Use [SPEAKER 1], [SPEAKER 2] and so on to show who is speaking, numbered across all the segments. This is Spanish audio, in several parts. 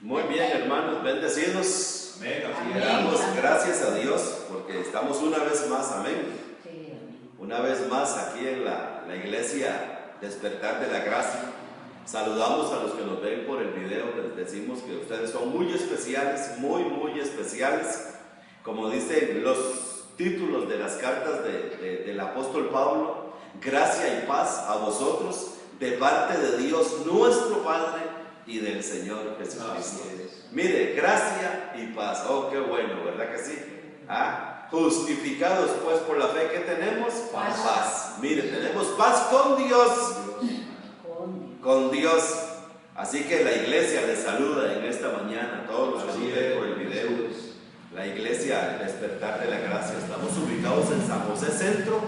[SPEAKER 1] Muy bien, hermanos, bendecidos.
[SPEAKER 2] Amén.
[SPEAKER 1] Y damos gracias a Dios porque estamos una vez más, amén. Una vez más aquí en la iglesia Despertar de la Gracia. Saludamos a los que nos ven por el video, les decimos que ustedes son muy especiales, muy especiales. Como dicen los títulos de las cartas del apóstol Pablo, gracia y paz a vosotros de parte de Dios nuestro Padre y del Señor Jesucristo. Mire, gracia y paz. Oh, qué bueno, ¿verdad que sí? Justificados pues por la fe que tenemos, paz. Mire, tenemos paz con Dios. Con Dios. Así que la iglesia les saluda en esta mañana a todos los que nos ven por el video. La iglesia Despertar de la Gracia. Estamos ubicados en San José Centro,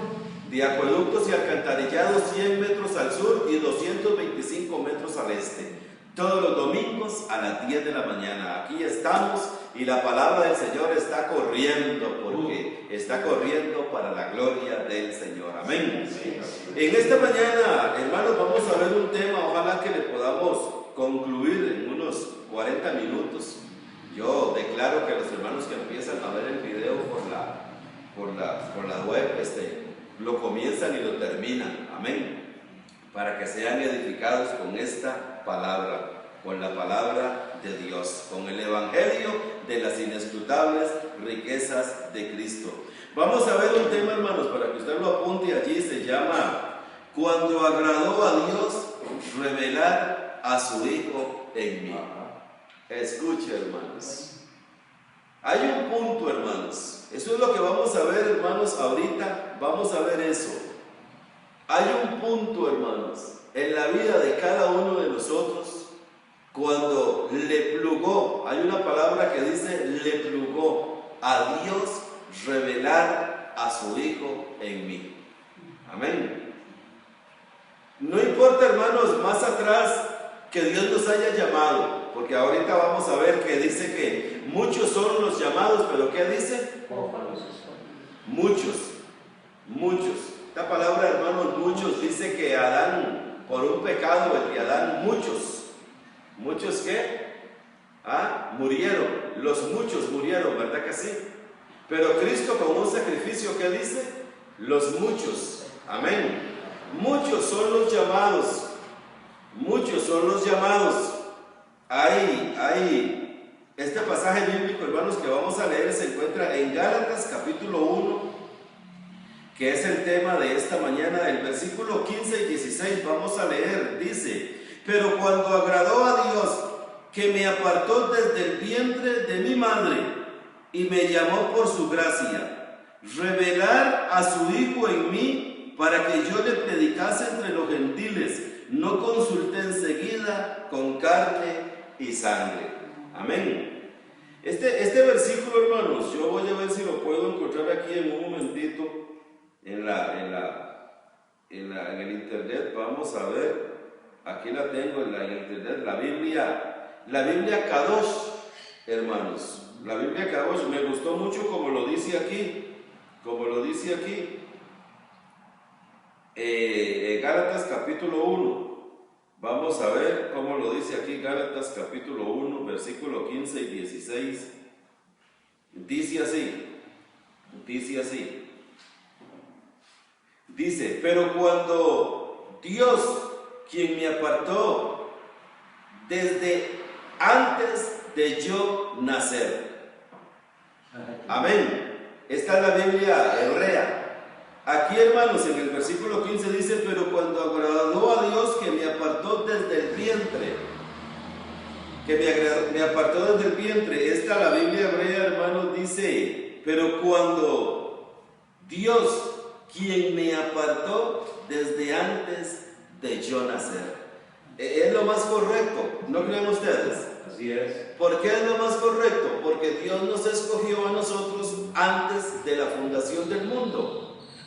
[SPEAKER 1] de acueductos y alcantarillados 100 metros al sur y 225 metros al este. Todos los domingos a las 10 de la mañana. Aquí estamos y la palabra del Señor está corriendo, porque está corriendo para la gloria del Señor. Amén. En esta mañana, hermanos, vamos a ver un tema, ojalá que le podamos concluir en unos 40 minutos. Yo declaro que los hermanos que empiezan a ver el video por la web, lo comienzan y lo terminan. Amén. Para que sean edificados con esta palabra, con la palabra de Dios, con el evangelio de las inescrutables riquezas de Cristo. Vamos a ver un tema, hermanos, para que usted lo apunte allí. Se llama: cuando agradó a Dios revelar a su Hijo en mí. Escuche, hermanos, hay un punto, hermanos, eso es lo que vamos a ver, hermanos. Ahorita vamos a ver eso. Hay un punto, hermanos, en la vida de cada uno de nosotros cuando le plugó, hay una palabra que dice le plugó a Dios revelar a su Hijo en mí. Amén. No importa, hermanos, más atrás que Dios nos haya llamado, porque ahorita vamos a ver que dice que muchos son los llamados, pero ¿qué dice? Muchos. Esta palabra, hermanos, muchos, dice que Adán, por un pecado, el de Adán, ¿muchos qué? Murieron, los muchos murieron, ¿verdad que sí? Pero Cristo con un sacrificio, ¿qué dice? Los muchos, amén. Muchos son los llamados, este pasaje bíblico, hermanos, que vamos a leer se encuentra en Gálatas capítulo 1, que es el tema de esta mañana. El versículo 15 y 16 vamos a leer. Dice: pero cuando agradó a Dios, que me apartó desde el vientre de mi madre y me llamó por su gracia, revelar a su Hijo en mí para que yo le predicase entre los gentiles, no consulté enseguida con carne y sangre. Amén. Este versículo, hermanos, yo voy a ver si lo puedo encontrar aquí en un momentito en el internet. Vamos a ver, aquí la tengo en el internet, la Biblia Kadosh, hermanos. La Biblia Kadosh me gustó mucho como lo dice aquí, Gálatas capítulo 1. Vamos a ver cómo lo dice aquí, Gálatas capítulo 1, versículo 15 y 16. Dice así. Dice: pero cuando Dios, quien me apartó desde antes de yo nacer. Amén. Esta es la Biblia hebrea. Aquí, hermanos, en el versículo 15 dice: pero cuando agradó a Dios que me apartó desde el vientre. Me apartó desde el vientre. Esta, la Biblia hebrea, hermanos, dice: pero cuando Dios, quien me apartó desde antes de yo nacer. Es lo más correcto, ¿no creen ustedes?
[SPEAKER 2] Así es.
[SPEAKER 1] ¿Por qué es lo más correcto? Porque Dios nos escogió a nosotros antes de la fundación del mundo.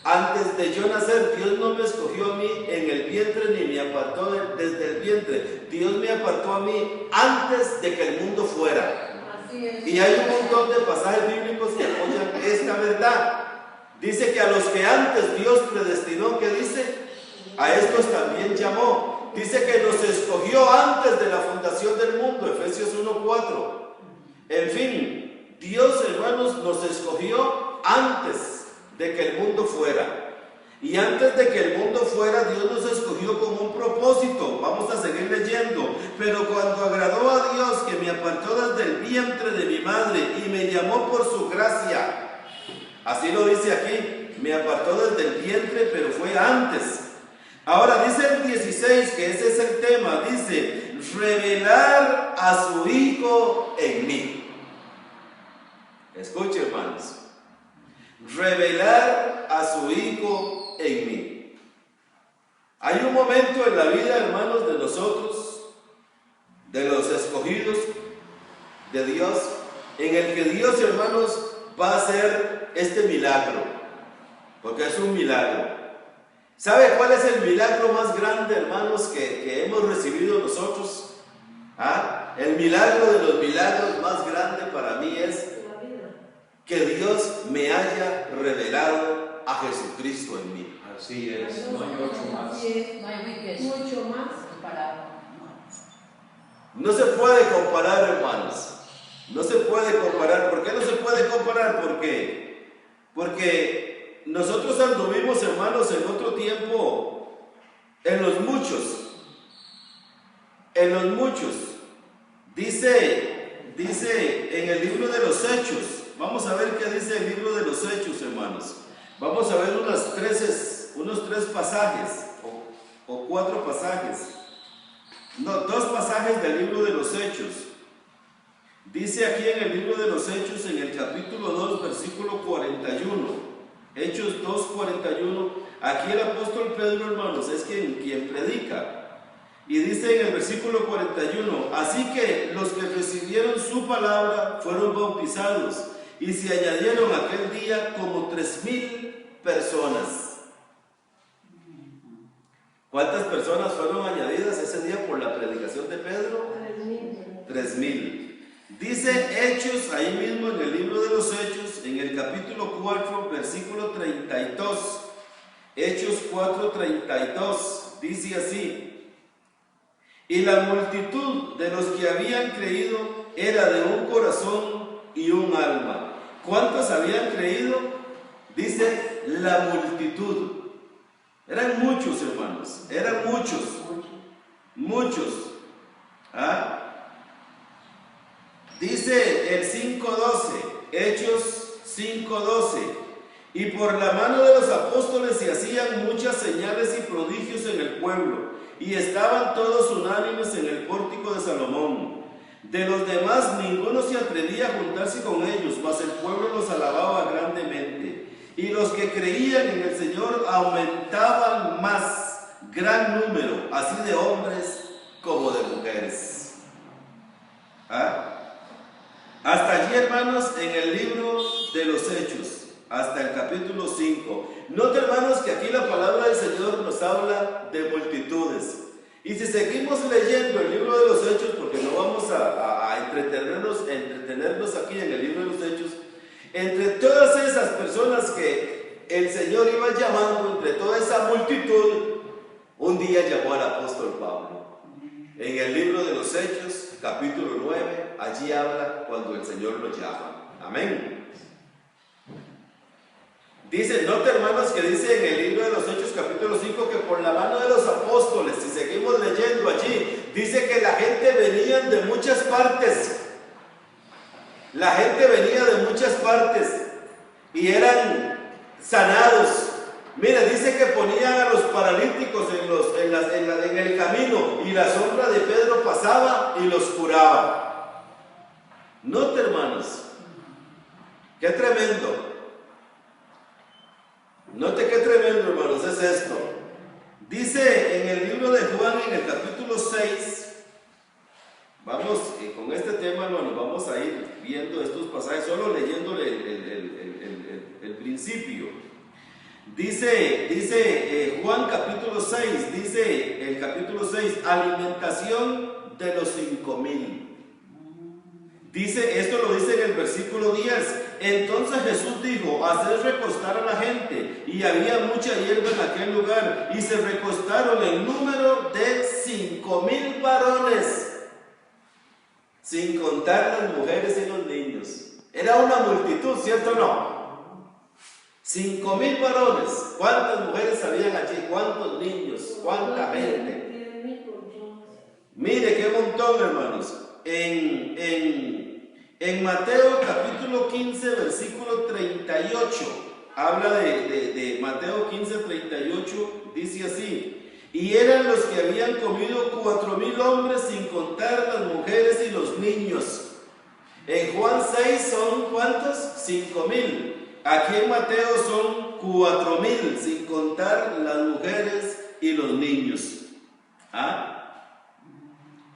[SPEAKER 1] Antes de yo nacer, Dios no me escogió a mí en el vientre ni me apartó desde el vientre. Dios me apartó a mí antes de que el mundo fuera.
[SPEAKER 3] Así es.
[SPEAKER 1] Y hay un montón de pasajes bíblicos que apoyan esta verdad. Dice que a los que antes Dios predestinó, ¿qué dice? A estos también llamó. Dice que nos escogió antes de la fundación del mundo, Efesios 1:4. En fin, Dios, hermanos, nos escogió antes de que el mundo fuera. Y antes de que el mundo fuera, Dios nos escogió con un propósito. Vamos a seguir leyendo. Pero cuando agradó a Dios, que me apartó desde el vientre de mi madre y me llamó por su gracia. Así lo dice aquí. Me apartó desde el vientre, pero fue antes. Ahora dice el 16, que ese es el tema. Dice, revelar a su Hijo en mí. Escuche, hermanos. Revelar a su Hijo en mí. Hay un momento en la vida, hermanos, de nosotros, de los escogidos de Dios, en el que Dios, hermanos, va a hacer este milagro, porque es un milagro. ¿Sabe cuál es el milagro más grande, hermanos, que hemos recibido nosotros? El milagro de los milagros más grande para mí es que Dios me haya revelado a Jesucristo en mí.
[SPEAKER 2] Así es, no hay mucho más.
[SPEAKER 3] No hay mucho más comparado.
[SPEAKER 1] No se puede comparar, hermanos. No se puede comparar. ¿Por qué no se puede comparar? ¿Por qué? Porque nosotros anduvimos, hermanos, en otro tiempo, en los muchos. Dice en el libro de los Hechos. Vamos a ver qué dice el libro de los Hechos, hermanos. Vamos a ver unos tres pasajes o 4 pasajes. No, 2 pasajes del libro de los Hechos. Dice aquí en el libro de los Hechos, en el capítulo 2, versículo 41. Hechos 2, 41. Aquí el apóstol Pedro, hermanos, es quien predica. Y dice en el versículo 41, así que los que recibieron su palabra fueron bautizados, y se añadieron aquel día como 3,000 personas. ¿Cuántas personas fueron añadidas ese día por la predicación de Pedro? 3,000. Dice Hechos, ahí mismo en el libro de los Hechos, en el capítulo 4, versículo 32. Hechos 4:32, dice así. Y la multitud de los que habían creído era de un corazón y un alma. ¿Cuántos habían creído? Dice la multitud. Eran muchos, hermanos. Eran muchos. Dice el 5:12, Hechos 5:12. Y por la mano de los apóstoles se hacían muchas señales y prodigios en el pueblo, y estaban todos unánimes en el pórtico de Salomón. De los demás ninguno se atrevía a juntarse con ellos, mas el pueblo los alababa grandemente. Y los que creían en el Señor aumentaban más, gran número, así de hombres como de mujeres. Hasta allí, hermanos, en el libro de los Hechos, hasta el capítulo 5. Nota, hermanos, que aquí la palabra del Señor nos habla de multitudes. Y si seguimos leyendo el libro de los Hechos, porque no vamos a entretenernos aquí en el libro de los Hechos, entre todas esas personas que el Señor iba llamando, entre toda esa multitud, un día llamó al apóstol Pablo. En el libro de los Hechos, capítulo 9, allí habla cuando el Señor lo llama. Amén. Dice, nota, hermanos, que dice en el libro de los Hechos capítulo 5 que por la mano de los apóstoles, si seguimos leyendo allí, dice que la gente venía de muchas partes. La gente venía de muchas partes y eran sanados. Mira, dice que ponían a los paralíticos en el camino y la sombra de Pedro pasaba y los curaba. Nota, hermanos, qué tremendo. Note qué tremendo, hermanos, es esto. Dice en el libro de Juan, en el capítulo 6, vamos con este tema, hermanos, vamos a ir viendo estos pasajes, solo leyéndole el principio. Dice Juan capítulo 6, dice el capítulo 6, alimentación de los 5,000. Dice, esto lo dice en el versículo 10. Entonces Jesús dijo, haced recostar a la gente, y había mucha hierba en aquel lugar, y se recostaron en número de 5,000 varones. sin contar las mujeres y los niños. Era una multitud, ¿cierto o no? 5,000 varones. ¿Cuántas mujeres habían allí? ¿Cuántos niños? ¿Cuánta gente? Mire qué montón, hermanos. En Mateo capítulo 15, versículo 38, habla de Mateo 15, 38, dice así: y eran los que habían comido 4,000 hombres, sin contar las mujeres y los niños. En Juan 6 son ¿cuántos? 5,000. Aquí en Mateo son 4,000, sin contar las mujeres y los niños.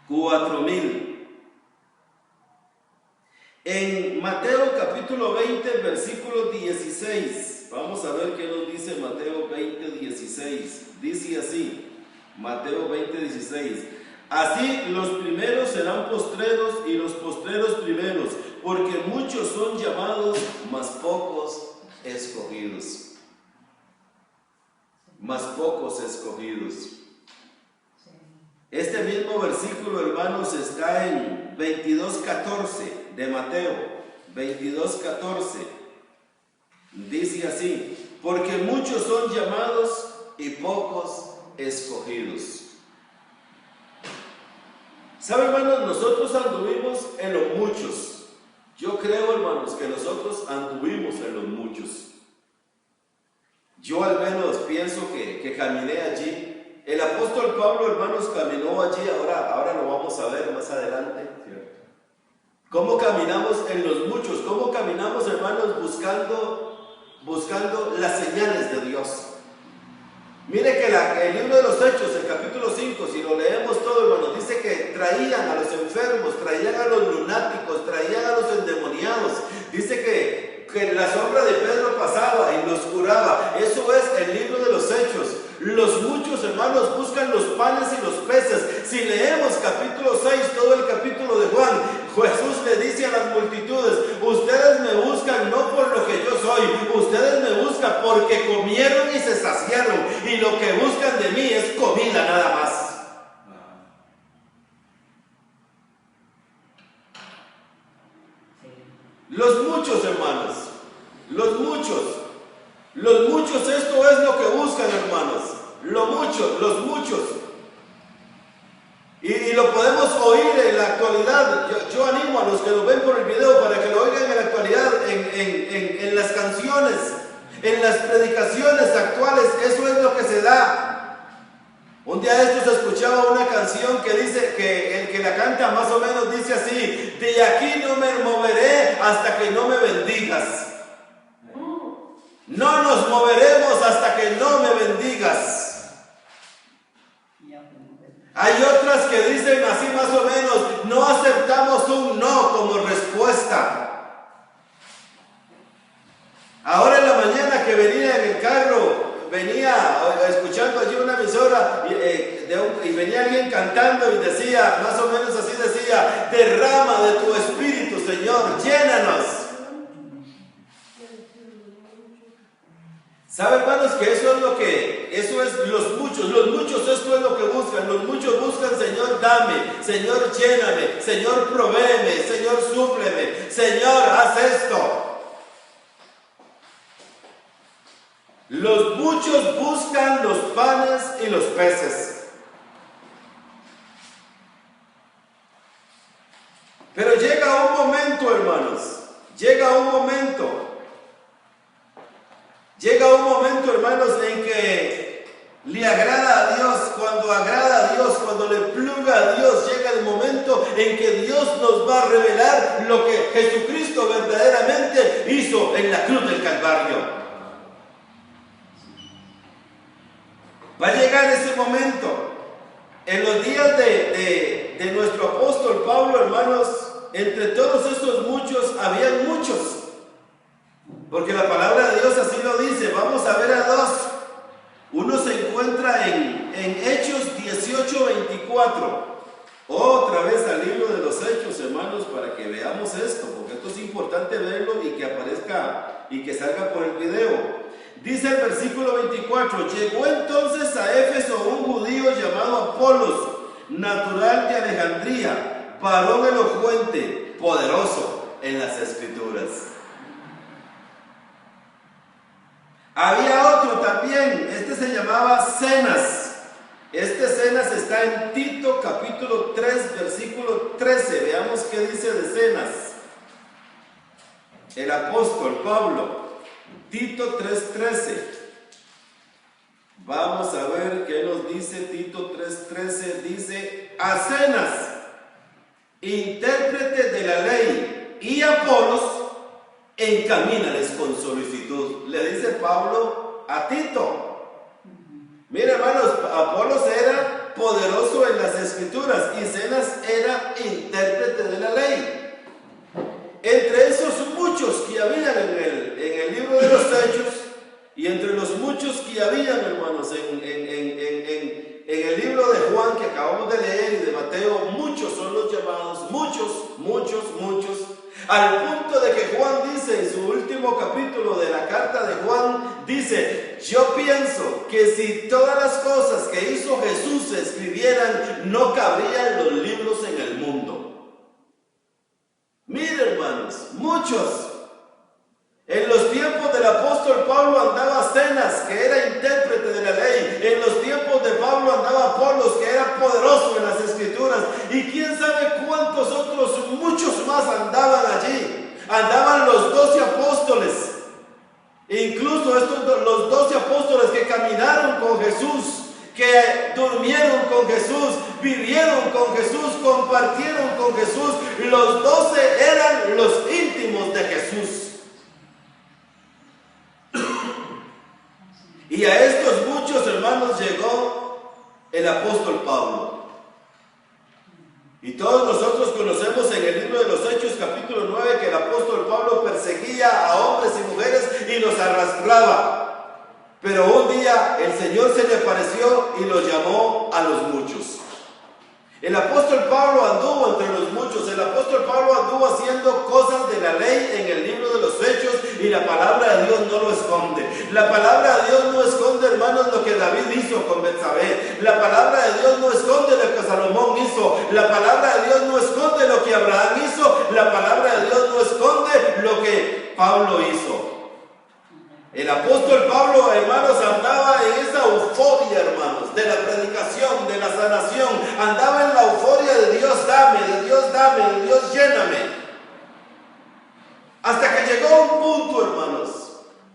[SPEAKER 1] 4,000. En Mateo capítulo 20, versículo 16, vamos a ver qué nos dice Mateo 20, 16. Dice así, Mateo 20, 16: así los primeros serán postreros y los postreros primeros, porque muchos son llamados, mas pocos escogidos. Mas pocos escogidos. Este mismo versículo, hermanos, está en 22:14 de Mateo, 22:14. Dice así: porque muchos son llamados y pocos escogidos. ¿Sabe, hermanos? Nosotros anduvimos en los muchos. Yo creo, hermanos, que nosotros anduvimos en los muchos. Yo al menos pienso que caminé allí. El apóstol Pablo, hermanos, caminó allí. Ahora lo vamos a ver más adelante. ¿Cómo caminamos en los muchos? ¿Cómo caminamos, hermanos, buscando las señales de Dios? Mire que el libro de los Hechos, el capítulo 5, si lo leemos todo, hermanos, dice que traían a los enfermos, traían a los lunáticos, traían a los endemoniados. Dice que la sombra de Pedro pasaba y los curaba. Eso es el libro de los Hechos. Los muchos, hermanos, buscan los panes y los peces. Si leemos capítulo 6, todo el capítulo de Juan, Jesús le dice a las multitudes: ustedes me buscan no por lo que yo soy, ustedes me buscan porque comieron y se saciaron, y lo que buscan de mí es comida nada más. Los muchos, hermanos, los muchos, esto es lo que buscan, hermanos. Los muchos. Y lo podemos oír en la actualidad. Yo animo a los que lo ven por el video para que lo oigan en la actualidad, en las canciones, en las predicaciones actuales. Eso es lo que se da. Un día de estos escuchaba una canción que dice, que el que la canta más o menos dice así: de aquí no me moveré hasta que no me bendigas. No nos moveremos hasta que no me bendigas. Hay otras que dicen así más o menos: no aceptamos un no como respuesta. Ahora en la mañana que venía en el carro, venía escuchando allí una emisora y venía alguien cantando y decía, más o menos así decía: derrama de tu espíritu, Señor, llénanos. ¿Sabe, hermanos, que eso es los muchos, esto es lo que buscan? Los muchos buscan: Señor, dame, Señor, lléname, Señor, provéeme, Señor, súpleme, Señor, haz esto. Los muchos buscan los panes y los peces. Pero llega un momento, hermanos, hermanos, en que le agrada a Dios. Cuando agrada a Dios, cuando le pluga a Dios, llega el momento en que Dios nos va a revelar lo que Jesucristo verdaderamente hizo en la cruz del Calvario. Va a llegar ese momento. En los días de nuestro apóstol Pablo, hermanos, entre todos estos muchos, habían muchos. Porque la palabra de Dios así lo dice. Vamos a ver a dos. Uno se encuentra en Hechos 18:24. Otra vez al libro de los Hechos, hermanos, para que veamos esto, porque esto es importante verlo y que aparezca y que salga por el video. Dice el versículo 24: llegó entonces a Éfeso un judío llamado Apolos, natural de Alejandría, varón elocuente, poderoso en las Escrituras. Había otro también, este se llamaba Zenas. Este Zenas está en Tito capítulo 3, versículo 13. Veamos qué dice de Zenas. El apóstol Pablo, Tito 3:13. Vamos a ver qué nos dice Tito 3:13. Dice: a Zenas, intérprete de la ley, y Apolos, encamínales con solicitud. Le dice Pablo a Tito. Mira, hermanos, Apolos era poderoso en las Escrituras y Zenas era intérprete de la ley. Entre esos muchos que habían en el libro de los Hechos, y entre los muchos que habían, hermanos, en el libro de Juan que acabamos de leer y de Mateo, muchos son los llamados, muchos, al punto de que Juan dice en su último capítulo de la carta de Juan, dice: yo pienso que si todas las cosas que hizo Jesús se escribieran, no cabrían los libros en el mundo. Miren, hermanos, muchos. En los tiempos del apóstol Pablo andaba Zenas, que era intérprete de la ley. En los tiempos de Pablo andaba Apolos, que era poderoso en las Escrituras. Y quién sabe cuántos otros, muchos más andaban allí. Andaban los 12 apóstoles. Incluso los 12 apóstoles que caminaron con Jesús, que durmieron con Jesús, vivieron con Jesús, compartieron con Jesús. Los 12 eran los íntimos de Jesús. Y a estos muchos hermanos llegó el apóstol Pablo. Y todos nosotros conocemos en el libro de los Hechos capítulo 9 que el apóstol Pablo perseguía a hombres y mujeres y los arrastraba. Pero un día el Señor se le apareció y los llamó a los muchos. El apóstol Pablo anduvo entre los muchos. El apóstol Pablo anduvo haciendo cosas de la ley en el libro de los Hechos y la palabra de Dios no lo esconde. La palabra de Dios no esconde, hermanos, lo que David hizo con Betsabé. La palabra de Dios no esconde lo que Salomón hizo. La palabra de Dios no esconde lo que Abraham hizo. La palabra de Dios no esconde lo que Pablo hizo. El apóstol Pablo, hermanos, andaba en esa euforia, hermanos, de la predicación, de la sanación. Andaba en la euforia de Dios dame, de Dios lléname. Hasta que llegó un punto, hermanos.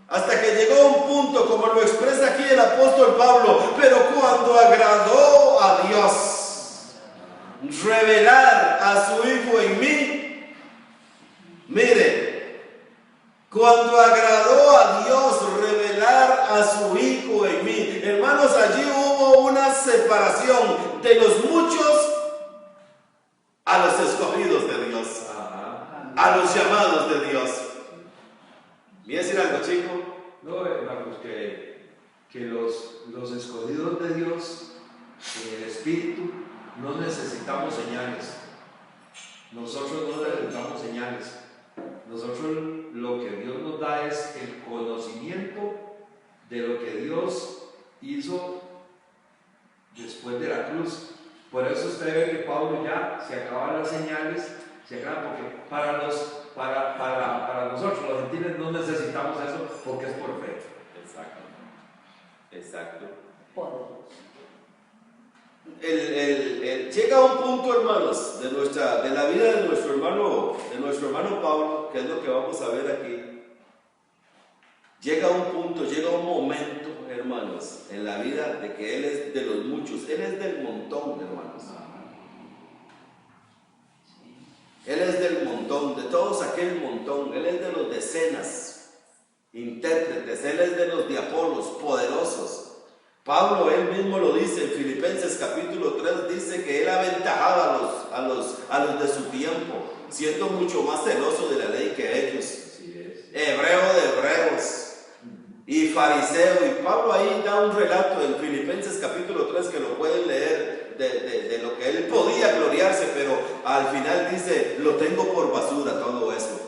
[SPEAKER 1] Hasta que llegó un punto, como lo expresa aquí el apóstol Pablo. Pero cuando agradó a Dios revelar a su Hijo en mí, mire, cuando agradó a Dios revelar a su Hijo en mí, hermanos, allí hubo una separación de los muchos a los escogidos de Dios, a los llamados de Dios. ¿Me decir algo, chico?
[SPEAKER 2] No, hermanos, que los escogidos de Dios en el Espíritu no necesitamos señales. Nosotros no necesitamos señales. Nosotros lo que Dios nos da es el conocimiento de lo que Dios hizo después de la cruz. Por eso usted ve que Pablo ya se acaban las señales, se acaban, porque para nosotros los gentiles no necesitamos eso porque es por fe.
[SPEAKER 1] Exacto. Llega un punto, hermanos, de la vida de nuestro hermano Pablo, que es lo que vamos a ver aquí. Llega un punto, llega un momento, hermanos, en la vida de que él es de los muchos, él es del montón, hermanos. Él es del montón, de todos aquel montón. Él es de los decenas, intérpretes. Él es de los de Apolos, poderosos. Pablo, él mismo lo dice en Filipenses capítulo 3, dice que él aventajaba a los de su tiempo, siendo mucho más celoso de la ley que ellos. Hebreo de hebreos y fariseo. Y Pablo ahí da un relato en Filipenses capítulo 3 que lo pueden leer de lo que él podía gloriarse, pero al final dice, lo tengo por basura todo eso.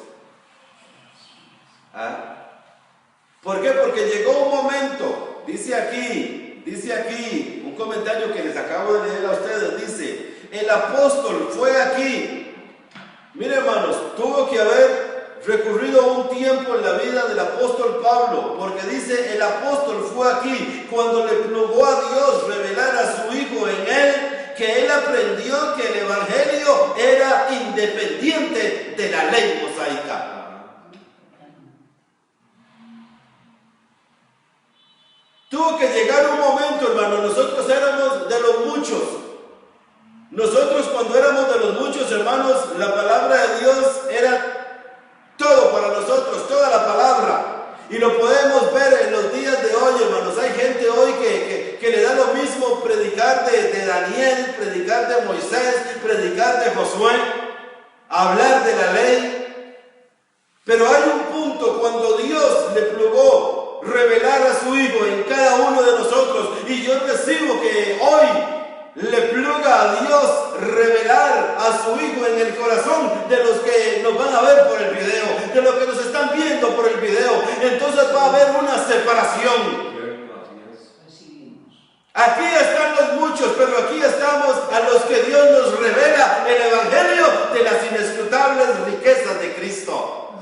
[SPEAKER 1] ¿Por qué? Porque llegó un momento, dice aquí, un comentario que les acabo de leer a ustedes, dice, el apóstol fue aquí. Mire, hermanos, tuvo que haber recurrido un tiempo en la vida del apóstol Pablo, porque dice, el apóstol fue aquí cuando le plugó a Dios revelar a su Hijo en él, que él aprendió que el evangelio era independiente de la ley mosaica. Tuvo que llegar un momento, hermano, nosotros éramos de los muchos. Nosotros cuando éramos de los muchos, hermanos, la palabra de Dios era todo para nosotros, toda la palabra. Y lo podemos ver en los días de hoy, hermanos. Hay gente hoy que le da lo mismo predicar de Daniel, predicar de Moisés, predicar de Josué, hablar de la ley. Pero hay un punto cuando Dios le plugó revelar a su Hijo en cada uno de nosotros. Y yo recibo que hoy le pluga a Dios revelar a su Hijo en el corazón de los que nos van a ver por el video, de los que nos están viendo por el video. Entonces va a haber una separación. Aquí están los muchos, pero aquí estamos a los que Dios nos revela el evangelio de las inescrutables riquezas de Cristo.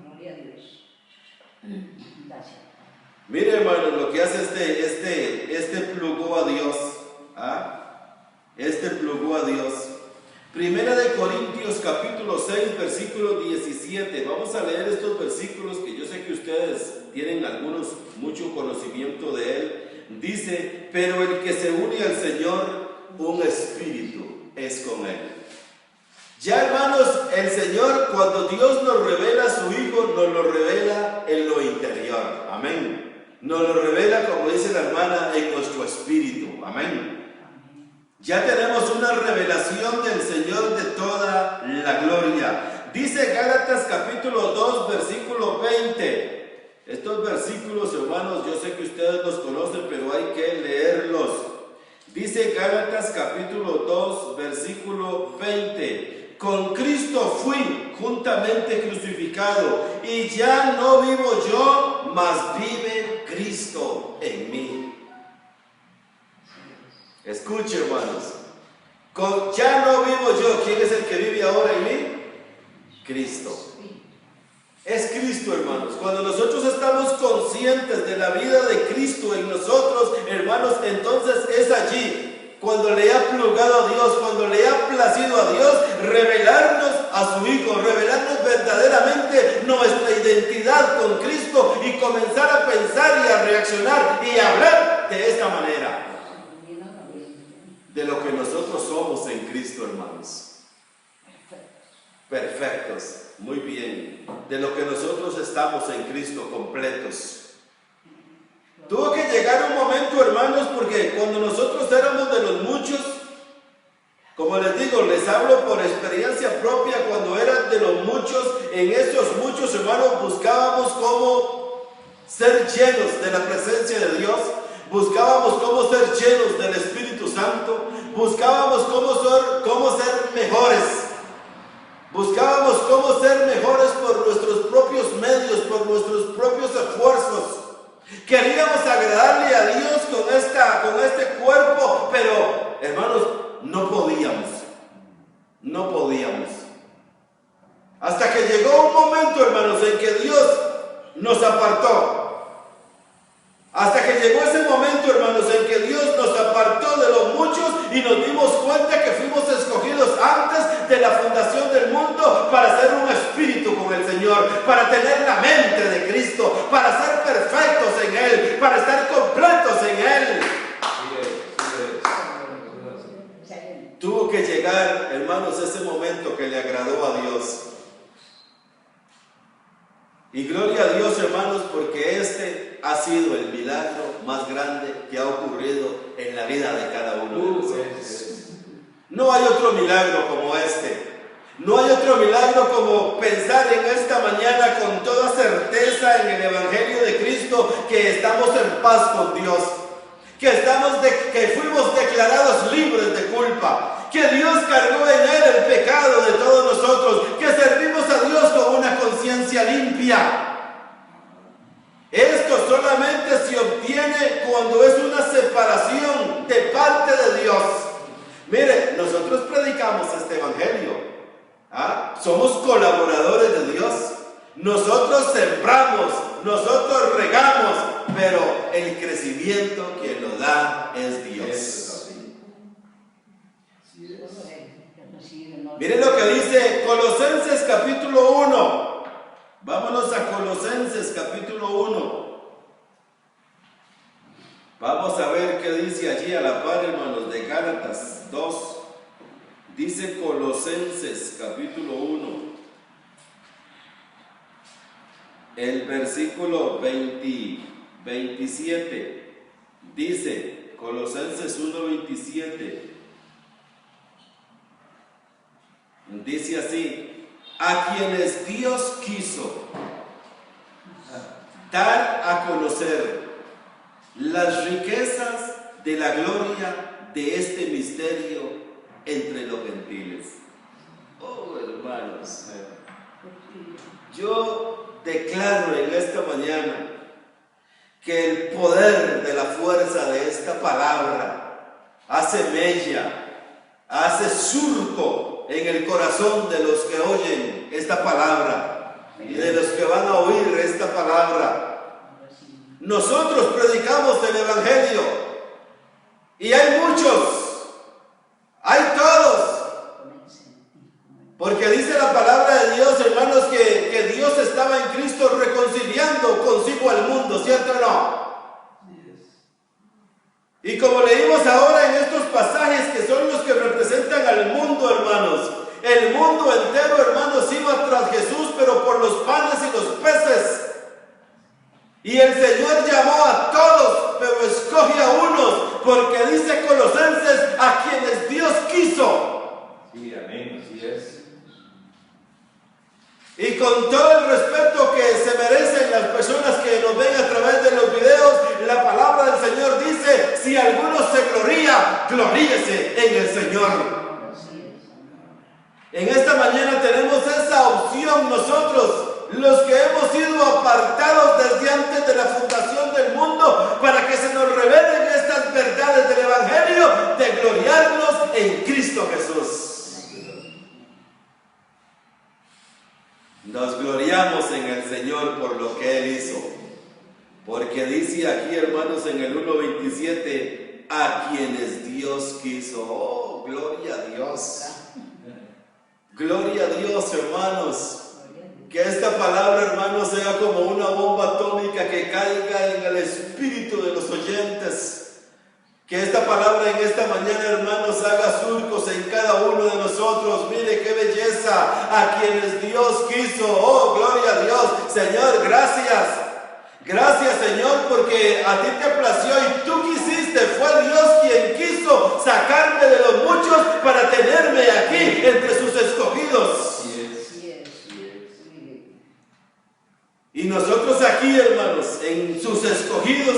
[SPEAKER 3] Gloria a Dios. Gracias.
[SPEAKER 1] Mire, hermano, lo que hace este plugó a Dios. Este plugó a Dios. Primera de Corintios capítulo 6 versículo 17. Vamos a leer estos versículos que yo sé que ustedes tienen algunos mucho conocimiento de él. Dice, pero el que se une al Señor, un espíritu es con él. Ya, hermanos, el Señor, cuando Dios nos revela a su Hijo, nos lo revela en lo interior. Amén. Nos lo revela, como dice la hermana, en nuestro espíritu. Amén. Ya tenemos una revelación del Señor de toda la gloria. Dice Gálatas capítulo 2, versículo 20. Estos versículos, hermanos, yo sé que ustedes los conocen, pero hay que leerlos. Dice Gálatas capítulo 2, versículo 20. Con Cristo fui juntamente crucificado, y ya no vivo yo, mas vive Cristo en mí. Escuche, hermanos, ya no vivo yo. ¿Quién es el que vive ahora en mí? Cristo. Es Cristo, hermanos. Cuando nosotros estamos conscientes de la vida de Cristo en nosotros, hermanos, entonces es allí cuando le ha plugado a Dios, cuando le ha placido a Dios revelarnos a su Hijo, revelarnos verdaderamente nuestra identidad con Cristo y comenzar a pensar y a reaccionar y a hablar de esta manera. De lo que nosotros somos en Cristo, hermanos. Perfectos. Muy bien. De lo que nosotros estamos en Cristo, completos. Tuvo que llegar un momento, hermanos, porque cuando nosotros éramos de los muchos, como les digo, les hablo por experiencia propia, cuando eran de los muchos, en esos muchos, hermanos, buscábamos cómo ser llenos de la presencia de Dios. Buscábamos cómo ser llenos del Espíritu Santo. Buscábamos cómo ser mejores. Buscábamos cómo ser mejores por nuestros propios medios, por nuestros propios esfuerzos. Queríamos agradarle a Dios con este cuerpo, pero, hermanos, no podíamos. No podíamos. Hasta que llegó un momento, hermanos, en que Dios nos apartó. Hasta que llegó ese momento, hermanos, en que Dios nos apartó de los muchos y nos dimos cuenta que fuimos escogidos antes de la fundación del mundo para ser un espíritu con el Señor, para tener la mente de Cristo, para ser perfectos en Él, para estar completos en Él. Tuvo que llegar, hermanos, ese momento que le agradó a Dios. Y gloria a Dios, hermanos, porque este ha sido el milagro más grande que ha ocurrido en la vida de cada uno de nosotros. No hay otro milagro como este. No hay otro milagro como pensar en esta mañana con toda certeza en el Evangelio de Cristo que estamos en paz con Dios, que fuimos declarados libres de culpa, que Dios cargó en Él el pecado de todos nosotros, que servimos a Dios con una conciencia limpia. Esto solamente se obtiene cuando es una separación de parte de Dios. Mire, nosotros somos colaboradores de Dios. Nosotros sembramos, nosotros regamos, pero el crecimiento quien lo da es Dios. Miren lo que dice Colosenses capítulo 1. Vámonos a Colosenses capítulo 1. Vamos a ver qué dice allí a la par, hermanos, de Gálatas 2. Dice Colosenses capítulo 1. El versículo 27. Dice Colosenses 1:27. Dice así: a quienes Dios quiso dar a conocer las riquezas de la gloria de este misterio entre los gentiles. Oh, hermanos, yo declaro en esta mañana que el poder de la fuerza de esta palabra hace mella, hace surco en el corazón de los que oyen esta palabra y de los que van a oír esta palabra. Nosotros predicamos el Evangelio y hay muchos, hay todos, porque dice la palabra de Dios, hermanos, que Dios estaba en Cristo reconciliando consigo al mundo, ¿cierto o no? Y como leímos ahora en estos pasajes que son los que representan al mundo, hermanos, el mundo entero, hermanos, iba tras Jesús, pero por los panes y los peces. Y el Señor llamó a todos, pero escoge a unos, porque dice Colosenses, a quienes Dios quiso.
[SPEAKER 2] Sí, amén, así es.
[SPEAKER 1] Y con todo el respeto que se merecen las personas que nos ven a través de los videos, la palabra del Señor dice, si alguno se gloría, gloríese en el Señor. En esta mañana tenemos esa opción nosotros, los que hemos sido apartados desde antes de la fundación del mundo, para que se nos revelen estas verdades del Evangelio, de gloriarnos en Cristo Jesús. Nos gloriamos en el Señor por lo que Él hizo, porque dice aquí, hermanos, en el 1:27, a quienes Dios quiso. Oh, gloria a Dios. Gloria a Dios, hermanos. Que esta palabra, hermanos, sea como una bomba atómica que caiga en el espíritu de los oyentes. Que esta palabra en esta mañana, hermanos, haga surcos en cada uno de nosotros. Mire qué belleza, a quienes Dios quiso. Oh, gloria a Dios. Señor, gracias. Gracias, Señor, porque a ti te plació y tú quisiste. Fue Dios quien quiso sacarme de los muchos para tenerme aquí entre sus escogidos. Y nosotros aquí, hermanos, en sus escogidos,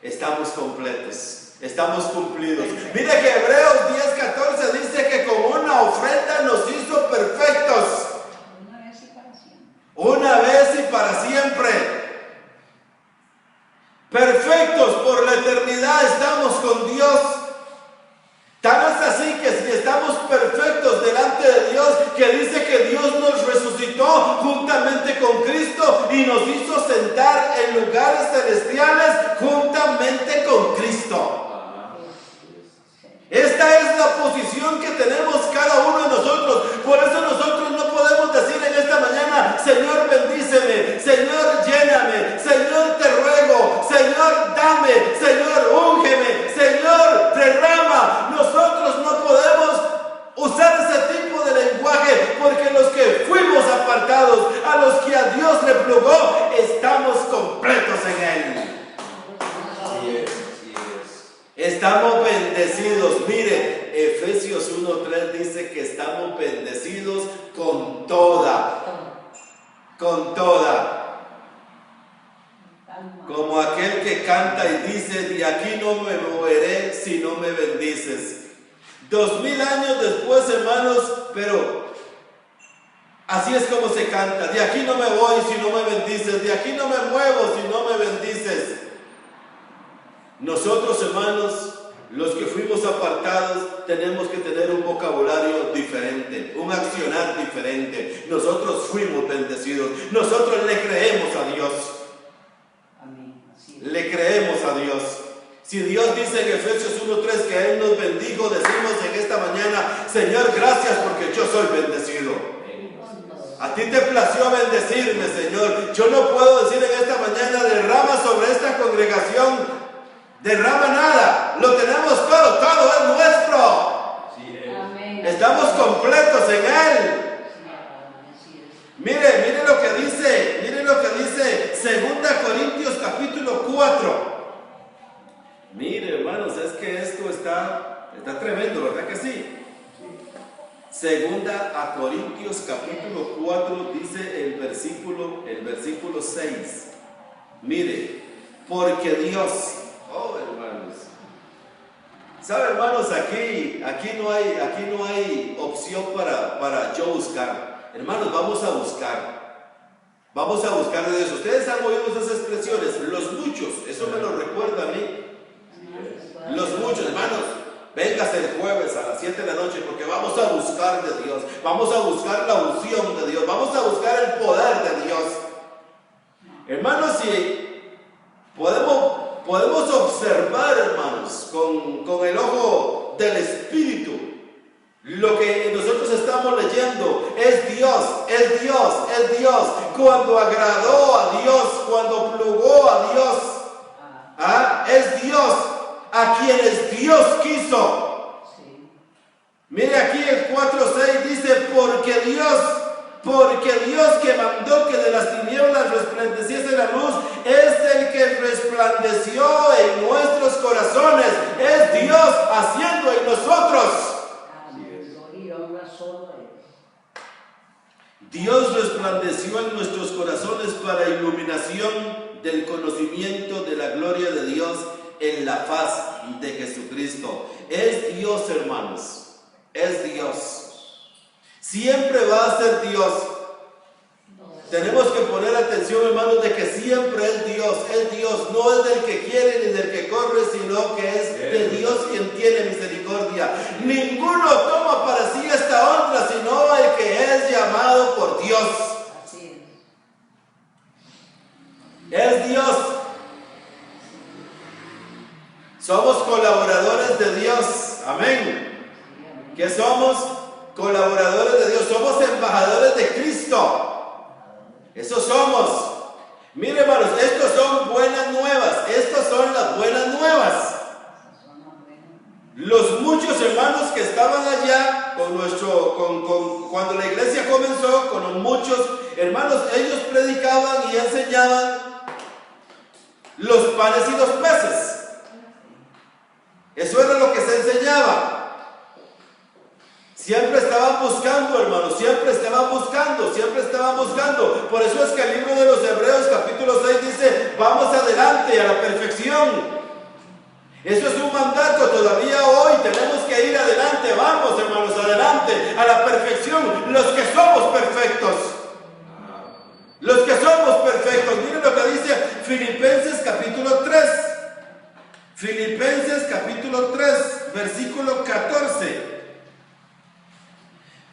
[SPEAKER 1] estamos completos, estamos cumplidos. Mire que Hebreos 10:14 dice que con una ofrenda nos hizo perfectos. Una vez y para siempre. Perfectos por la eternidad estamos con Dios. Tan es así que si estamos perfectos delante de Dios, que dice que Dios nos resucitó juntamente con Cristo y nos hizo sentar en lugares celestiales juntamente con Cristo. Esta es la posición que tenemos cada uno de nosotros. Por eso nosotros no podemos decir en esta mañana, Señor, bendíceme, Señor, lléname, Señor, te ruego, Señor, dame, Señor, úngeme, Señor, derrama. Nosotros no podemos usar ese tipo de lenguaje, porque los que fuimos apartados, a los que a Dios le plugó, estamos completos en Él. Estamos bendecidos. Mire, Efesios 1:3 dice que estamos bendecidos con toda. Como aquel que canta y dice, de aquí no me moveré si no me bendices. 2000 años después, hermanos, pero así es como se canta. De aquí no me voy si no me bendices. De aquí no me muevo si no me bendices. Nosotros, hermanos, Los que fuimos apartados tenemos que tener un vocabulario diferente, un accionar diferente. Nosotros fuimos bendecidos. Nosotros le creemos a Dios.
[SPEAKER 3] Amén. Así es.
[SPEAKER 1] Le creemos a Dios. Si Dios dice en Efesios 1:3 que Él nos bendijo, decimos en esta mañana: Señor, gracias porque yo soy bendecido. A ti te plació bendecirme, Señor. Yo no puedo decir en esta mañana: derrama sobre esta congregación, derrama nada. Lo tenemos todo, todo es nuestro.
[SPEAKER 3] Amén.
[SPEAKER 1] Estamos completos en Él. Mire lo que dice, 2 Corintios capítulo 4. Mire, hermanos, es que esto está tremendo, ¿verdad que sí? 2 Corintios capítulo 4 dice el versículo 6. Mire, porque Dios, hermanos, ¿sabe, hermanos? Aquí no hay opción para yo buscar. Hermanos, vamos a buscar de Dios. Ustedes han oído esas expresiones, los muchos, eso me lo recuerda a mí. Los muchos, hermanos, véngase el jueves a las 7 de la noche porque vamos a buscar de Dios, vamos a buscar la unción de Dios, vamos a buscar el poder de Dios. Hermanos, si podemos observar, hermanos, con el ojo del Espíritu, lo que nosotros estamos leyendo es Dios. Cuando agradó a Dios, cuando plugó a Dios, es Dios a quienes Dios quiso.
[SPEAKER 3] Sí.
[SPEAKER 1] Mire aquí el 4:6 dice: porque Dios que mandó que de las tinieblas resplandeciese la luz, es el que resplandeció en nuestros corazones. Es Dios haciendo en nosotros. Dios resplandeció en nuestros corazones para iluminación del conocimiento de la gloria de Dios en la faz de Jesucristo. Es Dios, hermanos, es Dios. Siempre va a ser Dios. Tenemos que poner atención, hermanos, de que siempre es Dios, no es del que quiere ni del que corre, sino que es de Dios quien tiene misericordia. Ninguno toma para sí esta honra, sino el que es llamado por Dios.
[SPEAKER 3] Así
[SPEAKER 1] Es Dios. Somos colaboradores de Dios. Amén. ¿Qué somos? Colaboradores de Dios. Somos embajadores de Cristo. Eso somos. Mire, hermanos, estos son buenas nuevas. Estas son las buenas nuevas. Los muchos hermanos que estaban allá cuando la iglesia comenzó, con los muchos hermanos, ellos predicaban y enseñaban los panes y los peces. Eso era lo que se enseñaba. Siempre estaban buscando, hermanos, siempre estaban buscando. Por eso es que el libro de los Hebreos capítulo 6 dice: vamos adelante a la perfección. Eso es un mandato, todavía hoy tenemos que ir adelante. Vamos, hermanos, adelante a la perfección. Los que somos perfectos. Miren lo que dice Filipenses capítulo 3. Filipenses capítulo 3, versículo 14.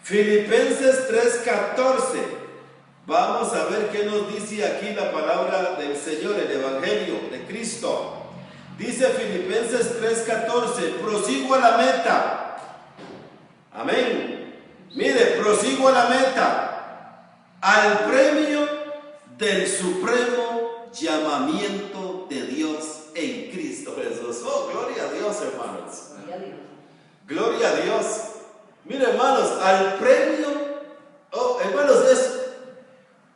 [SPEAKER 1] Filipenses 3:14. Vamos a ver qué nos dice aquí la palabra del Señor, el Evangelio de Cristo. Dice Filipenses 3:14: prosigo a la meta. Amén. Mire, prosigo a la meta, al premio del supremo llamamiento de Dios en Cristo Jesús. Oh, gloria a Dios, hermanos. Gloria a Dios. Mire, hermanos, al premio, hermanos,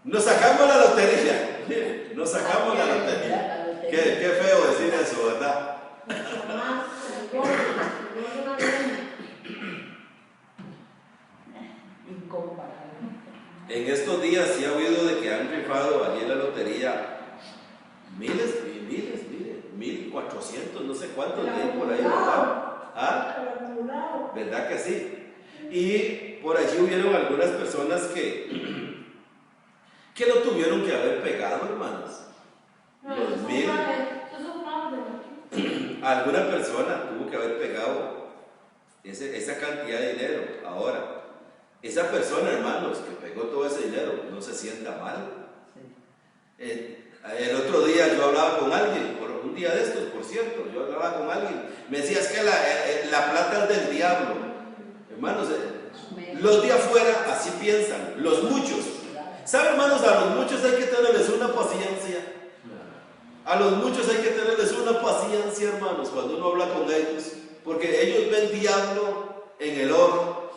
[SPEAKER 1] nos sacamos la lotería. Mire, nos sacamos la lotería. Qué feo decir eso, ¿verdad? En estos días sí ha oído de que han rifado allí en la lotería miles, 1,400, no sé cuántos de por ahí, ¿verdad? ¿Verdad que sí? Y por allí hubieron algunas personas que no tuvieron que haber pegado, hermanos. Los 1,000. Alguna persona tuvo que haber pegado esa cantidad de dinero. Ahora, esa persona, hermanos, que pegó todo ese dinero, no se sienta mal. El otro día yo hablaba con alguien, por un día de estos, por cierto, yo hablaba con alguien, me decía, es que la plata es del diablo. Hermanos, los de afuera así piensan, los muchos. ¿Saben, hermanos? A los muchos hay que tenerles una paciencia. A los muchos hay que tenerles una paciencia, hermanos, cuando uno habla con ellos, porque ellos ven diablo en el oro,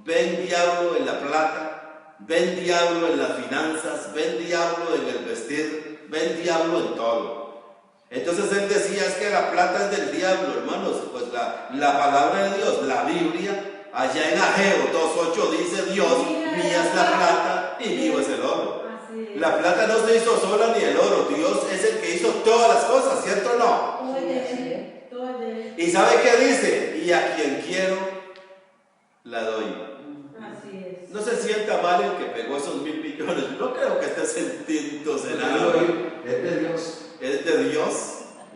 [SPEAKER 1] ven diablo en la plata, ven diablo en las finanzas, ven diablo en el vestir, ven diablo en todo. Entonces él decía, es que la plata es del diablo, hermanos. Pues la palabra de Dios, la Biblia, allá en Ageo 2:8 dice, Dios, mía es la plata y mío es el oro. La plata no se hizo sola ni el oro, Dios es el que hizo todas las cosas, ¿cierto o no? ¿Y sabe qué dice? Y a quien quiero, la doy.
[SPEAKER 3] Así es.
[SPEAKER 1] No se sienta mal el que pegó esos 1.000 millones. No creo que esté sintiéndose nada.
[SPEAKER 2] Es de Dios.
[SPEAKER 1] Es de Dios.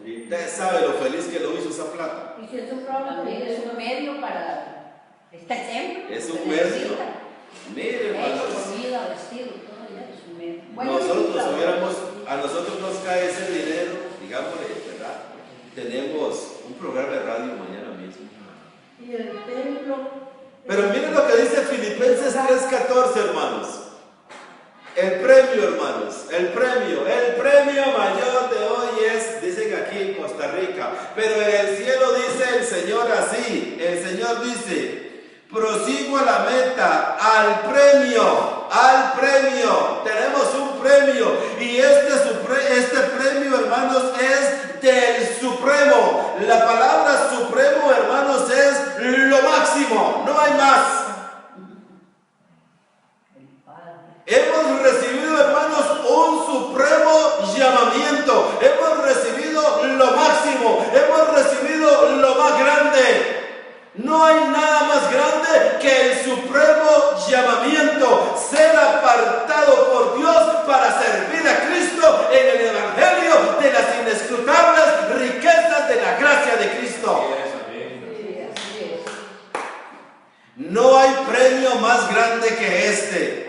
[SPEAKER 1] Usted sabe lo feliz que lo hizo esa plata.
[SPEAKER 3] Y si eso también es un medio para este ejemplo.
[SPEAKER 1] Es un medio. Mire, hermanos.
[SPEAKER 3] Comida, vestido, todo ya es un medio. Bueno,
[SPEAKER 1] a nosotros nos cae ese dinero, digámosle, ¿verdad? Tenemos un programa de radio mañana mismo.
[SPEAKER 4] Y el templo.
[SPEAKER 1] Pero miren lo que dice Filipenses 3:14, hermanos. El premio, hermanos, el premio mayor de hoy es, dicen aquí en Costa Rica, pero en el cielo dice el Señor así, el Señor dice, prosigo a la meta, al premio, tenemos un premio, y este premio, hermanos, es del Supremo. La palabra Supremo, hermanos, es lo máximo, no hay más. Hemos recibido, hermanos, un supremo llamamiento. Hemos recibido lo máximo. Hemos recibido lo más grande. No hay nada más grande que el supremo llamamiento. Ser apartado por Dios para servir a Cristo en el Evangelio de las inescrutables riquezas de la gracia de Cristo. No hay premio más grande que este.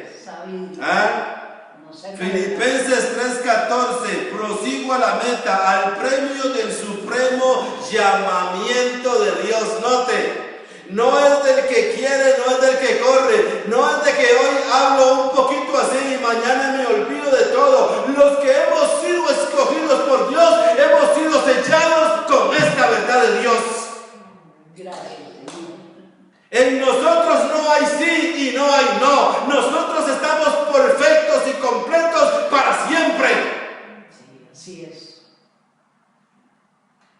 [SPEAKER 1] Filipenses 3:14, prosigo a la meta, al premio del supremo llamamiento de Dios. Note, no es del que quiere, no es del que corre, no es de que hoy hablo un poquito así y mañana me olvido de todo. Los que hemos sido escogidos por Dios, hemos sido sellados con esta verdad de Dios.
[SPEAKER 3] Gracias.
[SPEAKER 1] En nosotros no hay sí y no hay no. Nosotros estamos perfectos y completos para siempre.
[SPEAKER 3] Sí, así es.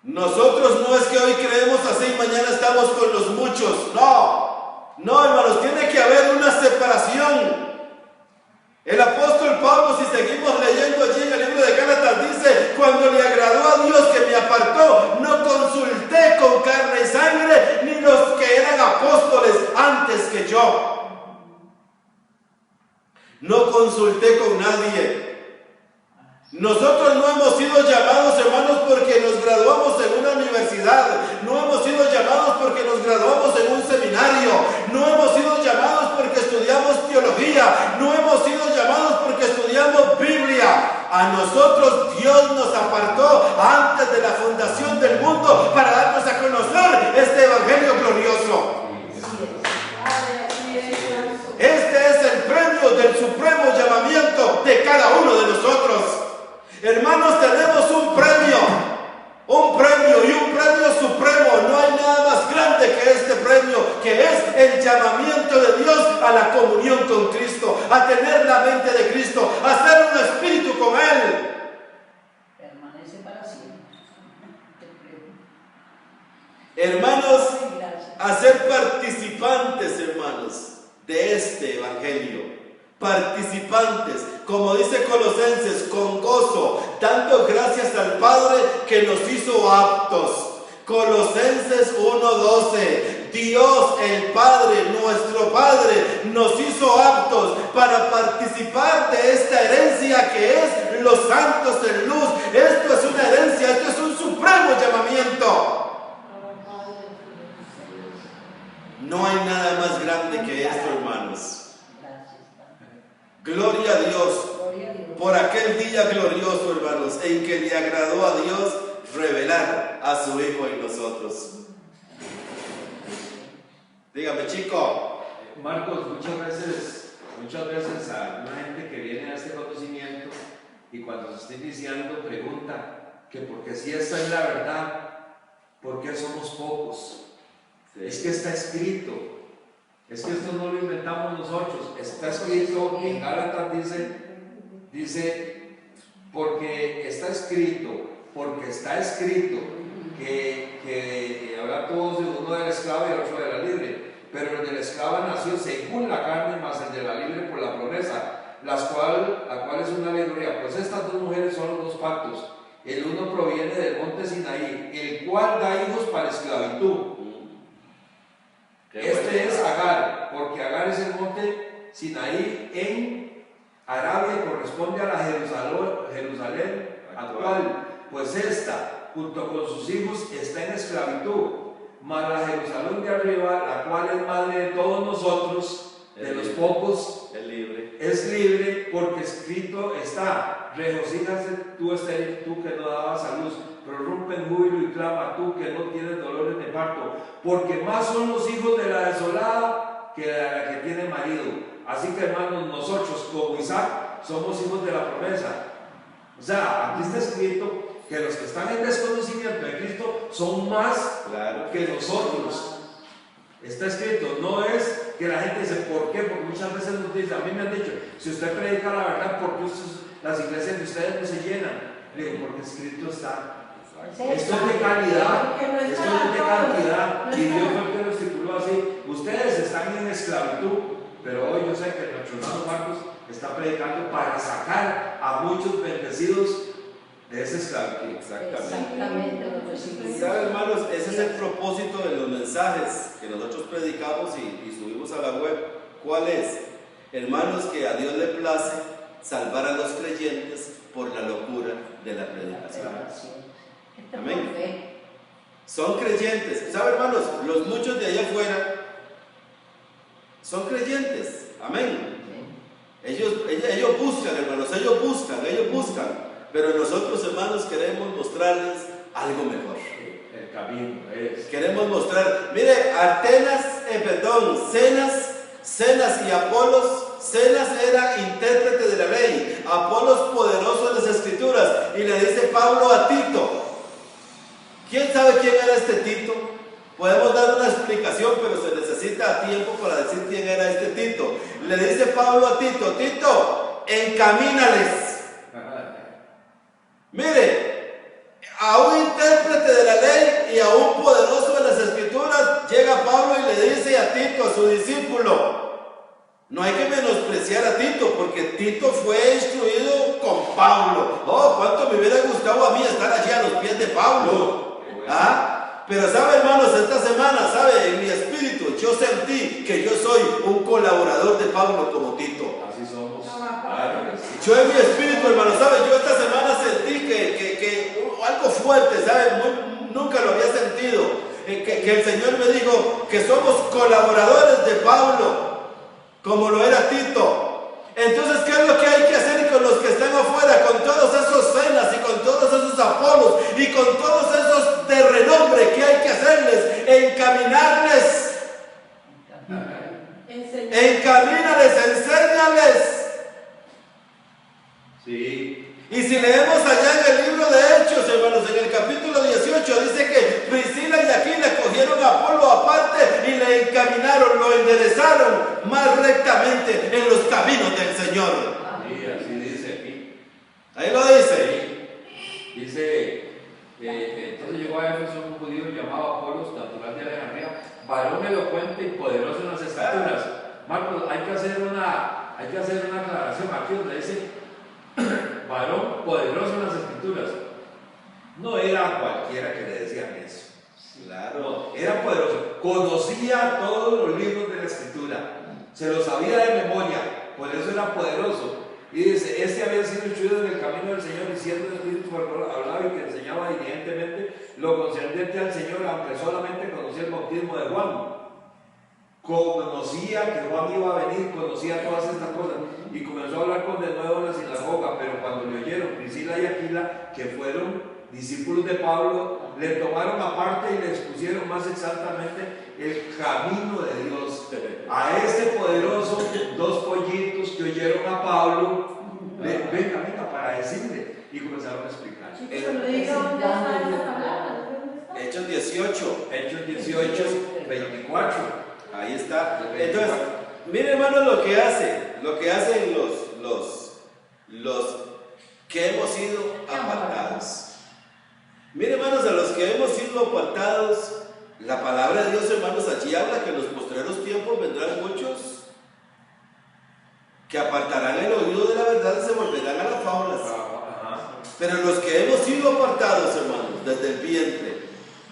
[SPEAKER 1] Nosotros no es que hoy creemos así y mañana estamos con los muchos. No, hermanos, tiene que haber una separación. El apóstol Pablo, si seguimos leyendo allí en el libro de Gálatas, dice, cuando le agradó a Dios que me apartó, no consulté con carne y sangre, ni los que eran apóstoles antes que yo. No consulté con nadie. Nosotros no hemos sido llamados, hermanos, porque nos graduamos en una universidad. No hemos sido llamados porque nos graduamos en un seminario. No hemos sido llamados porque estudiamos teología. No hemos sido llamados porque estudiamos Biblia. A nosotros Dios nos apartó antes de la fundación del mundo para darnos a conocer este evangelio glorioso. Este es el premio del supremo llamamiento de cada uno de nosotros. Hermanos, tenemos un premio y un premio supremo. No hay nada más grande que este premio, que es el llamamiento de Dios a la comunión con Cristo, a tener la mente de Cristo, a ser un espíritu con Él.
[SPEAKER 3] Permanece para siempre.
[SPEAKER 1] Hermanos, a ser participantes, hermanos, de este evangelio. Participantes, como dice Colosenses, con gozo, dando gracias al Padre que nos hizo aptos. Colosenses 1:12, Dios el Padre, nuestro Padre, nos hizo aptos para participar de esta herencia que es los santos en luz. Esto es una herencia, esto es un supremo llamamiento. a Dios
[SPEAKER 3] Gloria a Dios.
[SPEAKER 1] por aquel día glorioso, hermanos, en que le agradó a Dios revelar a su Hijo en nosotros. Dígame, chico.
[SPEAKER 2] Marcos, muchas veces a una gente que viene a este conocimiento y cuando se está iniciando pregunta que porque si esta es la verdad, ¿por qué somos pocos?
[SPEAKER 1] Sí.
[SPEAKER 2] Es que está escrito, es que esto no lo inventamos nosotros, está escrito en Gálatas, dice, porque está escrito que habrá todos de uno de la esclava y el otro de la libre, pero el de la esclava nació según la carne, más el de la libre por la promesa, la cual es una alegoría. Pues estas dos mujeres son los dos pactos. El uno proviene del monte Sinaí, el cual da hijos para esclavitud. Este es Agar, porque Agar es el monte Sinaí en Arabia y corresponde a la Jerusalén actual. Pues esta, junto con sus hijos, está en esclavitud. Mas la Jerusalén de arriba, la cual es madre de todos nosotros, de los pocos, es libre, porque escrito está: regocíjase tú, estéril, tú que no dabas a luz, prorrumpe en júbilo y clama tú que no tienes dolores de parto, porque más son los hijos de la desolada que de la que tiene marido. Así que, hermanos, nosotros como Isaac somos hijos de la promesa. O sea, aquí está escrito que los que están en desconocimiento de Cristo son más que nosotros. Está escrito, no es que la gente dice, ¿por qué? Porque muchas veces nos dicen, a mí me han dicho, si usted predica la verdad, ¿por qué las iglesias de ustedes no se llenan? Le digo, porque escrito está. Esto es de calidad, esto es de cantidad, y Dios fue el que lo estipuló así. Ustedes están en esclavitud, pero hoy yo sé que nuestro hermano Marcos está predicando para sacar a muchos bendecidos de esa esclavitud.
[SPEAKER 3] Exactamente lo que sí.
[SPEAKER 1] ¿Saben, hermanos? Ese es el propósito de los mensajes que nosotros predicamos y subimos a la web. ¿Cuál es? Hermanos, que a Dios le place salvar a los creyentes por la locura de la predicación. Amén. Son creyentes. ¿Saben, hermanos? Los muchos de allá afuera son creyentes. Amén. Ellos buscan, hermanos, ellos buscan. Pero nosotros, hermanos, queremos mostrarles algo mejor.
[SPEAKER 2] El camino es.
[SPEAKER 1] Queremos mostrar, mire, Zenas y Apolos. Zenas era intérprete de la ley, Apolos poderoso en las escrituras. Y le dice Pablo a Tito. ¿Quién sabe quién era este Tito? Podemos dar una explicación, pero se necesita tiempo para decir quién era este Tito. Le dice Pablo a Tito, Tito, encamínales. Mire, a un intérprete de la ley y a un poderoso de las escrituras llega Pablo y le dice a Tito, a su discípulo, no hay que menospreciar a Tito, porque Tito fue instruido con Pablo. Oh, cuánto me hubiera gustado a mí estar allí a los pies de Pablo. Pero sabe, hermanos, esta semana, sabe, en mi espíritu yo sentí que yo soy un colaborador de Pablo como Tito.
[SPEAKER 2] Así somos.
[SPEAKER 1] Yo en mi espíritu, hermano, ¿sabe? Yo esta semana sentí que algo fuerte, ¿sabe? Nunca lo había sentido. Que el Señor me dijo que somos colaboradores de Pablo, como lo era Tito. Entonces, ¿qué es lo que hay que hacer con los que están afuera? Con todos esos Zenas y con todos esos Apolos y con todos esos de renombre, ¿qué hay que hacerles? Encaminarles. Enséñales.
[SPEAKER 2] Sí.
[SPEAKER 1] Y si leemos allá en el libro de Hechos, hermanos, en el capítulo 18, dice que Priscila y Aquila cogieron a Apolo aparte y le encaminaron, lo enderezaron más rectamente en los caminos del Señor.
[SPEAKER 2] Sí, así dice aquí.
[SPEAKER 1] Ahí lo dice.
[SPEAKER 2] Sí. Dice, entonces llegó a Éfeso un judío llamado Apolos, natural de Alejandría, varón elocuente y poderoso en las escrituras. Marcos, hay que hacer una aclaración aquí donde dice varón poderoso en las escrituras. No era cualquiera que le decían eso.
[SPEAKER 1] Claro.
[SPEAKER 2] No, era poderoso. Conocía todos los libros de la escritura. Se los sabía de memoria. Por eso era poderoso. Y dice, este había sido instruido en el camino del Señor, diciendo el Espíritu hablaba y que enseñaba diligentemente lo concerniente al Señor, aunque solamente conocía el bautismo de Juan. Conocía que Juan iba a venir, conocía todas estas cosas. y comenzó a hablar con de nuevo en la sinagoga, pero cuando le oyeron Priscila y Aquila, que fueron discípulos de Pablo, le tomaron aparte y le expusieron más exactamente el camino de Dios. A este poderoso, dos pollitos que oyeron a Pablo, venga, para decirle, y comenzaron a explicar.
[SPEAKER 1] Hechos 18.
[SPEAKER 2] Hechos 18, 24.
[SPEAKER 1] Ahí está. Entonces, miren hermanos lo que hacen los que hemos sido apartados. Miren hermanos, a los que hemos sido apartados, la palabra de Dios, hermanos, allí habla que en los postreros tiempos vendrán muchos que apartarán el oído de la verdad y se volverán a las fábulas. Pero los que hemos sido apartados, hermanos, desde el vientre,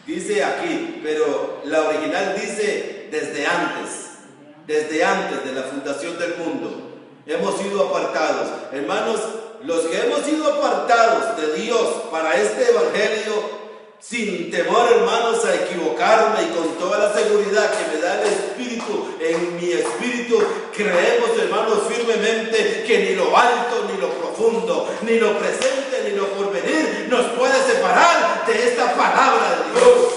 [SPEAKER 1] dice aquí, pero la original dice desde antes de la fundación del mundo, hemos sido apartados. Hermanos, los que hemos sido apartados de Dios para este evangelio, sin temor, hermanos, a equivocarme y con toda la seguridad que me da el Espíritu, en mi espíritu, creemos, hermanos, firmemente que ni lo alto, ni lo profundo, ni lo presente, ni lo porvenir nos puede separar de esta palabra de Dios.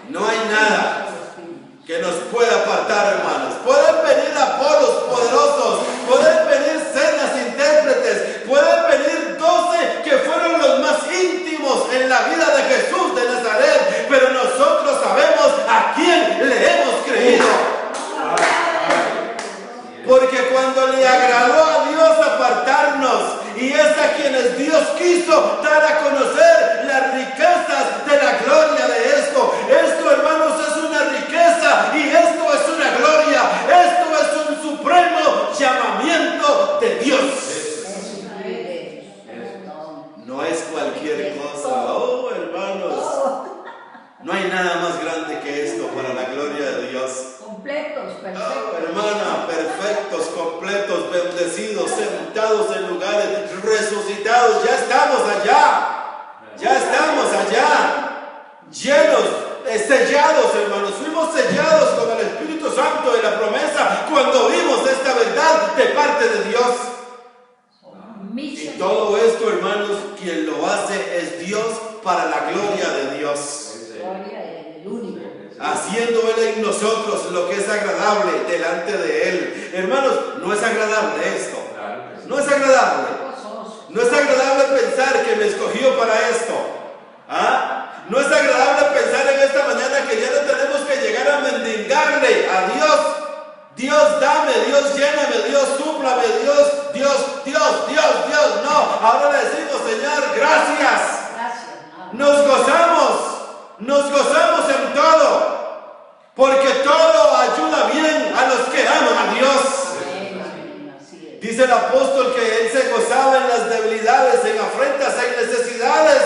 [SPEAKER 1] No hay nada que nos pueda apartar, hermanos. Pueden venir Apolos poderosos, pueden venir cenas intérpretes, pueden venir 12 que fueron los más íntimos en la vida de Jesús de Nazaret, pero nosotros sabemos a quién le hemos creído. Porque cuando le agradó a Dios apartarnos, y es a quienes Dios quiso dar a conocer las riquezas de la gloria de esto. Esto, hermanos, es una riqueza y esto es una gloria. Esto es un supremo llamamiento de Dios. No es cualquier cosa. Oh, hermanos, no hay nada más grande que esto para la gloria de Dios.
[SPEAKER 3] Completos, perfectos.
[SPEAKER 1] Oh, hermana, perfectos, completos, bendecidos, sentados en lugares, resucitados. Ya estamos allá, llenos, sellados, hermanos. Fuimos sellados con el Espíritu Santo de la promesa cuando vimos esta verdad de parte de Dios. Y todo esto, hermanos, quien lo hace es Dios para la gloria de Dios.
[SPEAKER 3] Gloria del único.
[SPEAKER 1] Haciendo Él en nosotros lo que es agradable delante de Él. Hermanos, no es agradable esto. No es agradable. No es agradable pensar que me escogió para esto. ¿Ah? No es agradable pensar en esta mañana que ya no tenemos que llegar a mendigarle a Dios. Dios dame, Dios lléname, Dios súplame, Dios. No, ahora le decimos, Señor, gracias. Nos gozamos en todo, porque todo ayuda bien a los que aman a Dios. Dice el apóstol que él se gozaba en las debilidades, en afrentas, en necesidades,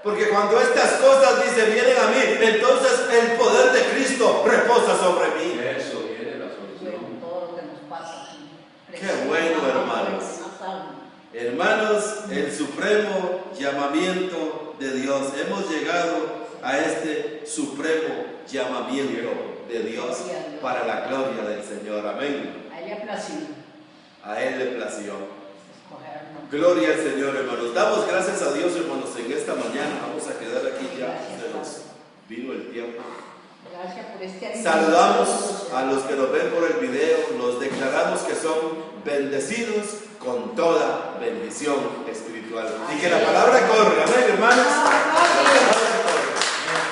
[SPEAKER 1] porque cuando estas cosas, dice, vienen a mí, entonces el poder de Cristo reposa sobre mí.
[SPEAKER 2] Eso viene la solución.
[SPEAKER 1] Qué bueno, hermanos. Hermanos, el supremo llamamiento de Dios. Hemos llegado a este supremo llamamiento de Dios para la gloria del Señor. Amén. A Él le plació. Gloria al Señor, hermanos. Damos gracias a Dios, hermanos, en esta mañana. Vamos a quedar aquí ya. Se nos vino el tiempo. Saludamos a los que nos ven por el video. Nos declaramos que son bendecidos con toda bendición espiritual. Y que la palabra corra. Amén.